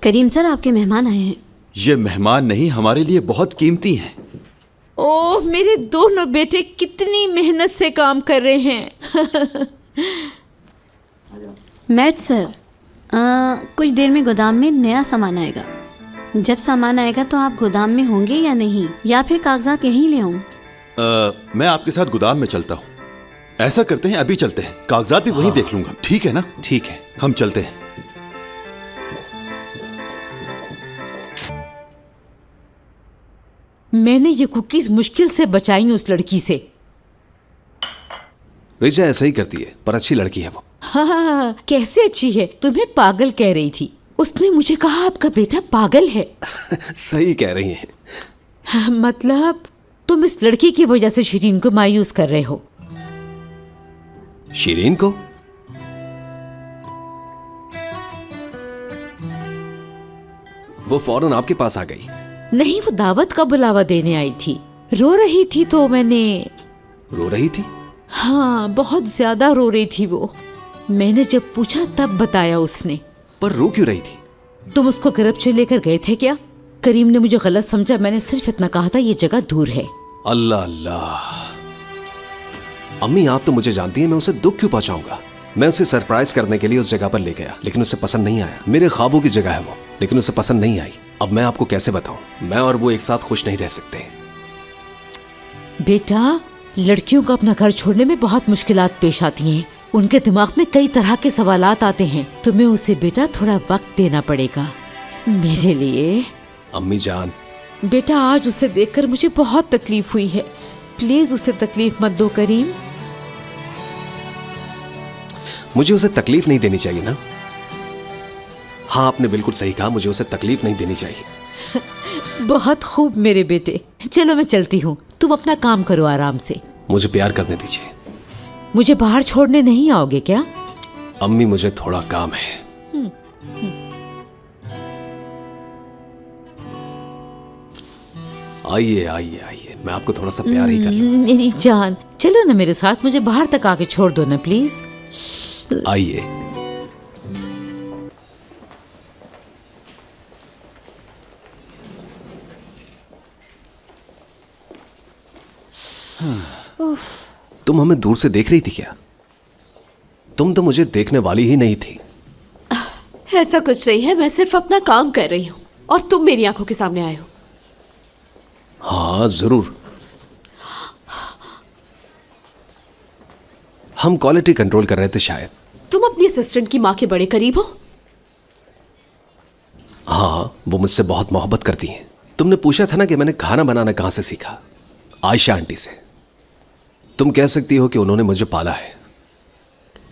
करीम sir, आपके मेहमान आए हैं। ये मेहमान नहीं, हमारे लिए बहुत कीमती हैं। ओह, मेरे दोनों बेटे कितनी मेहनत से काम कर रहे हैं। मैट सर, कुछ देर में गोदाम में नया सामान आएगा। जब सामान आएगा तो आप गोदाम में होंगे या नहीं, या फिर कागजात यहीं ले आऊं? मैं आपके साथ गोदाम में चलता हूँ। ऐसा करते हैं, अभी चलते हैं, कागजात भी वहीं देख लूंगा। ठीक है ना? ठीक है, हम चलते हैं। मैंने ये कुकीज मुश्किल से बचाई उस लड़की से। रिचा ऐसा ही करती है, पर अच्छी लड़की है वो। हाँ, कैसे अच्छी है? तुम्हें पागल कह रही थी। उसने मुझे कहा आपका बेटा पागल है। सही कह रही हैं। हाँ, मतलब तुम इस लड़की की वजह से शिरीन को मायूस कर रहे हो। शिरीन को? वो फौरन आपके पास आ गई? नहीं, वो दावत का बुलावा देने आई थी। रो रही थी तो मैंने। रो रही थी? हाँ, बहुत ज्यादा रो रही थी वो। मैंने जब पूछा तब बताया उसने। पर रो क्यों रही थी? तुम उसको गिरफ्तार लेकर गए थे क्या? करीम ने मुझे गलत समझा। मैंने सिर्फ इतना कहा था ये जगह दूर है। अल्लाह अल्लाह। अम्मी, आप तो मुझे जानती हैं, मैं उसे दुख क्यों पहुंचाऊंगा। मैं उसे सरप्राइज करने के लिए उस जगह पर ले गया, लेकिन उसे पसंद नहीं आया। मेरे ख्वाबों की जगह है वो, लेकिन उसे पसंद नहीं आई। अब मैं आपको कैसे बताऊं, मैं और वो एक साथ खुश नहीं रह सकते। बेटा, लड़कियों को अपना घर छोड़ने में बहुत मुश्किलात पेश आती हैं। उनके दिमाग में कई तरह के सवालात आते हैं। तुम्हें उसे बेटा थोड़ा वक्त देना पड़ेगा मेरे लिए। अम्मी जान। बेटा, आज उसे देखकर मुझे बहुत तकलीफ हुई है। प्लीज उसे तकलीफ मत दो करीम। मुझे उसे तकलीफ नहीं देनी चाहिए ना? हाँ, आपने बिल्कुल सही कहा, मुझे उसे तकलीफ नहीं देनी चाहिए। बहुत खूब मेरे बेटे। चलो मैं चलती हूँ, तुम अपना काम करो आराम से। मुझे प्यार करने दीजिए। मुझे बाहर छोड़ने नहीं आओगे क्या? अम्मी, मुझे थोड़ा काम है। आइए आइए आइए, मैं आपको थोड़ा सा प्यार ही कर लूं। मेरी जान, चलो ना मेरे साथ, मुझे बाहर तक आके छोड़ दो ना प्लीज। आइए। तुम हमें दूर से देख रही थी क्या? तुम तो मुझे देखने वाली ही नहीं थी। ऐसा कुछ नहीं है, मैं सिर्फ अपना काम कर रही हूँ और तुम मेरी आंखों के सामने आए हो। हाँ जरूर। हम क्वालिटी कंट्रोल कर रहे थे शायद। तुम अपनी असिस्टेंट की माँ के बड़े करीब हो। हाँ, वो मुझसे बहुत मोहब्बत करती हैं। तुमने पूछा था ना कि मैंने खाना बनाना कहां से सीखा? आयशा आंटी से। तुम कह सकती हो कि उन्होंने मुझे पाला है।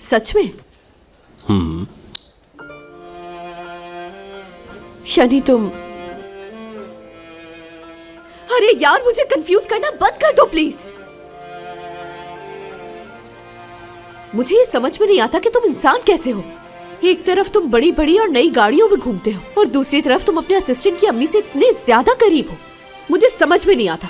सच में? यानी तुम। अरे यार, मुझे कंफ्यूज करना बंद कर दो प्लीज। मुझे ये समझ में नहीं आता कि तुम इंसान कैसे हो। एक तरफ तुम बड़ी बड़ी और नई गाड़ियों में घूमते हो और दूसरी तरफ तुम अपने असिस्टेंट की अम्मी से इतने ज्यादा करीब हो। मुझे समझ में नहीं आता।